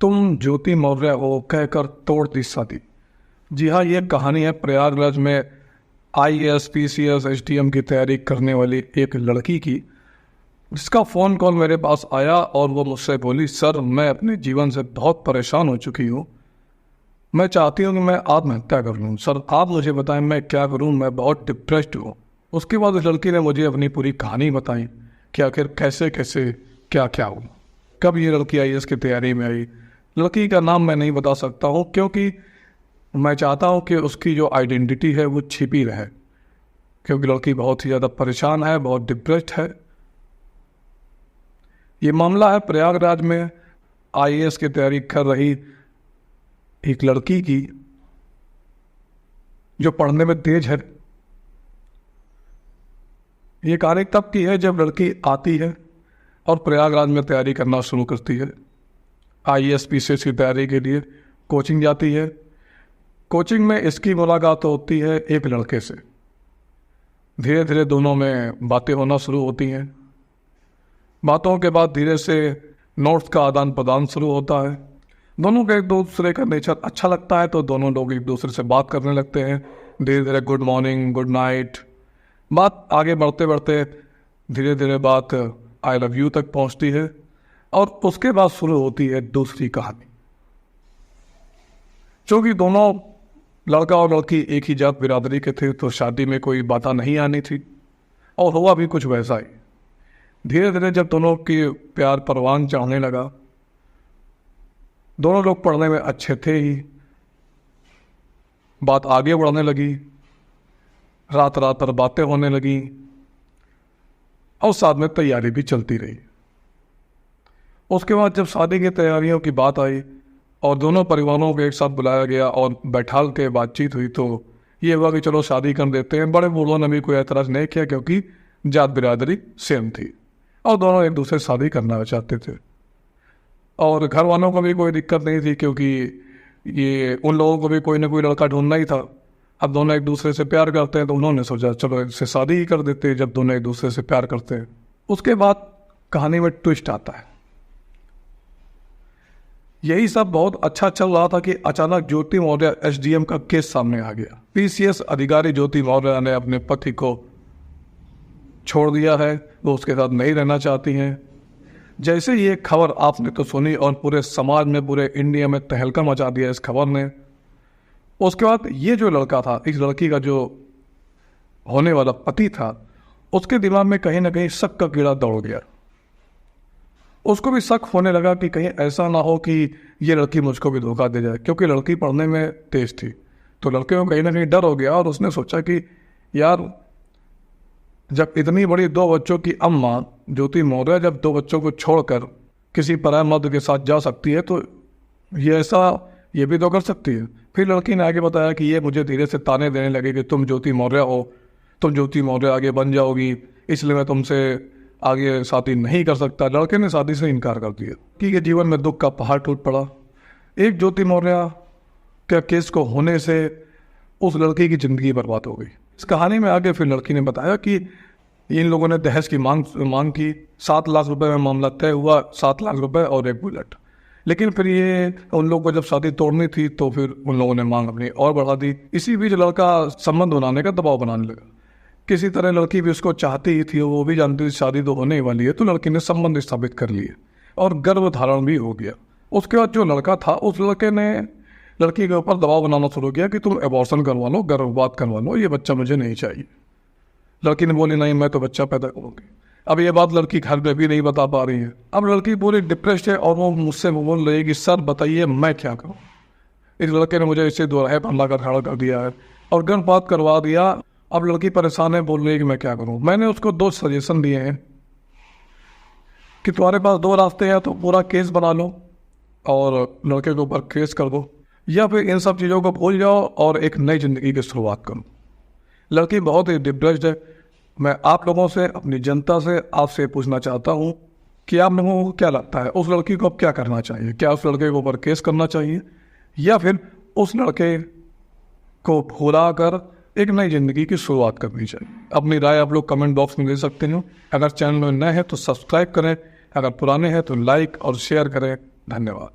तुम ज्योति मौर्य हो कहकर तोड़ दी शादी। जी हाँ, ये कहानी है प्रयागराज में IAS PCS SDM की तैयारी करने वाली एक लड़की की, जिसका फ़ोन कॉल मेरे पास आया और वो मुझसे बोली, सर मैं अपने जीवन से बहुत परेशान हो चुकी हूँ, मैं चाहती हूँ कि मैं आत्महत्या कर लूँ। सर आप मुझे बताएं मैं क्या करूँ, मैं बहुत डिप्रेस्ड हूँ। उसके बाद उस लड़की ने मुझे अपनी पूरी कहानी बताई कि आखिर कैसे कैसे क्या क्या हुआ, कब ये लड़की IAS की तैयारी में आई। लड़की का नाम मैं नहीं बता सकता हूँ क्योंकि मैं चाहता हूँ कि उसकी जो आइडेंटिटी है वो छिपी रहे, क्योंकि लड़की बहुत ही ज़्यादा परेशान है, बहुत डिप्रेस्ड है। ये मामला है प्रयागराज में IAS की तैयारी कर रही एक लड़की की, जो पढ़ने में तेज है। ये कहानी तब की है जब लड़की आती है और प्रयागराज में तैयारी करना शुरू करती है। IAS PCS की तैयारी के लिए कोचिंग जाती है। कोचिंग में इसकी मुलाकात होती है एक लड़के से। धीरे धीरे दोनों में बातें होना शुरू होती हैं। बातों के बाद धीरे से नोट्स का आदान प्रदान शुरू होता है। दोनों का एक दूसरे का नेचर अच्छा लगता है तो दोनों लोग एक दूसरे से बात करने लगते हैं। धीरे धीरे गुड मॉर्निंग, गुड नाइट, बात आगे बढ़ते बढ़ते धीरे धीरे बात आई लव यू तक पहुंचती है। और उसके बाद शुरू होती है दूसरी कहानी। क्योंकि दोनों लड़का और लड़की एक ही जात बिरादरी के थे तो शादी में कोई बाधा नहीं आनी थी, और हुआ भी कुछ वैसा ही। धीरे धीरे जब दोनों की प्यार परवान चढ़ने लगा, दोनों लोग पढ़ने में अच्छे थे ही, बात आगे बढ़ने लगी, रात रात पर बातें होने लगी और साथ में तैयारी भी चलती रही। उसके बाद जब शादी की तैयारियों की बात आई और दोनों परिवारों को एक साथ बुलाया गया और बैठा के बातचीत हुई तो ये हुआ कि चलो शादी कर देते हैं। बड़े बूढ़ों ने भी कोई एतराज़ नहीं किया क्योंकि जात बिरादरी सेम थी और दोनों एक दूसरे से शादी करना चाहते थे। और घर वालों को भी कोई दिक्कत नहीं थी क्योंकि ये उन लोगों को भी कोई ना कोई लड़का ढूंढना ही था। अब दोनों एक दूसरे से प्यार करते हैं तो उन्होंने सोचा चलो इससे शादी ही कर देते हैं जब दोनों एक दूसरे से प्यार करते हैं। उसके बाद कहानी में ट्विस्ट आता है। यही सब बहुत अच्छा चल रहा था कि अचानक ज्योति मौर्य SDM का केस सामने आ गया। PCS अधिकारी ज्योति मौर्य ने अपने पति को छोड़ दिया है, वो उसके साथ नहीं रहना चाहती हैं। जैसे ये खबर आपने तो सुनी और पूरे समाज में, पूरे इंडिया में तहलका मचा दिया इस खबर ने। उसके बाद ये जो लड़का था, इस लड़की का जो होने वाला पति था, उसके दिमाग में कहीं ना कहीं शक का कीड़ा दौड़ गया। उसको भी शक होने लगा कि कहीं ऐसा ना हो कि ये लड़की मुझको भी धोखा दे जाए, क्योंकि लड़की पढ़ने में तेज थी। तो लड़के को कहीं ना कहीं डर हो गया और उसने सोचा कि यार जब इतनी बड़ी 2 बच्चों की अम्मा ज्योति मौर्य जब 2 बच्चों को छोड़कर किसी पराये मर्द के साथ जा सकती है तो ये भी तो कर सकती है। फिर लड़की ने आगे बताया कि ये मुझे धीरे से ताने देने लगे कि तुम ज्योति मौर्य हो, तुम ज्योति मौर्य आगे बन जाओगी, इसलिए मैं तुमसे आगे शादी नहीं कर सकता। लड़के ने शादी से इनकार कर दिया कि ये जीवन में दुख का पहाड़ टूट पड़ा। एक ज्योति मौर्य के केस को होने से उस लड़की की जिंदगी बर्बाद हो गई। इस कहानी में आगे फिर लड़की ने बताया कि इन लोगों ने दहेज की मांग की। 7 लाख रुपए में मामला तय हुआ, 7 लाख रुपए और एक बुलेट। लेकिन फिर ये उन लोगों को जब शादी तोड़नी थी तो फिर उन लोगों ने मांग अपनी और बढ़ा दी। इसी बीच लड़का संबंध बनाने का दबाव बनाने लगा। किसी तरह लड़की भी उसको चाहती ही थी, वो भी जानती थी शादी तो होने वाली है, तो लड़की ने संबंध स्थापित कर लिए और गर्भ धारण भी हो गया। उसके बाद जो लड़का था, उस लड़के ने लड़की के ऊपर दबाव बनाना शुरू किया कि तुम एबॉर्शन करवा लो, गर्भपात करवा लो, ये बच्चा मुझे नहीं चाहिए। लड़की ने बोली नहीं, मैं तो बच्चा पैदा करूँगी। अब ये बात लड़की घर में भी नहीं बता पा रही है। अब लड़की पूरी डिप्रेस्ड है और वो मुझसे बोल रही है कि सर बताइए मैं क्या करूँ। इस लड़के ने मुझे इसे दोराहे पर हमला कर खड़ा कर दिया है और गर्भपात करवा दिया। अब लड़की परेशान है, बोल रही है कि मैं क्या करूँ। मैंने उसको 2 सजेशन दिए हैं कि तुम्हारे पास 2 रास्ते हैं, तो पूरा केस बना लो और लड़के के ऊपर केस कर दो, या फिर इन सब चीज़ों को भूल जाओ और एक नई ज़िंदगी की शुरुआत करो। लड़की बहुत ही डिप्रेस्ड है। मैं आप लोगों से, अपनी जनता से आपसे पूछना चाहता हूँ कि आप लोगों को क्या लगता है, उस लड़की को अब क्या करना चाहिए? क्या उस लड़के के ऊपर केस करना चाहिए या फिर उस लड़के को भुला कर एक नई ज़िंदगी की शुरुआत करनी चाहिए? अपनी राय आप लोग कमेंट बॉक्स में दे सकते हो। अगर चैनल में नए हैं तो सब्सक्राइब करें, अगर पुराने हैं तो लाइक और शेयर करें। धन्यवाद।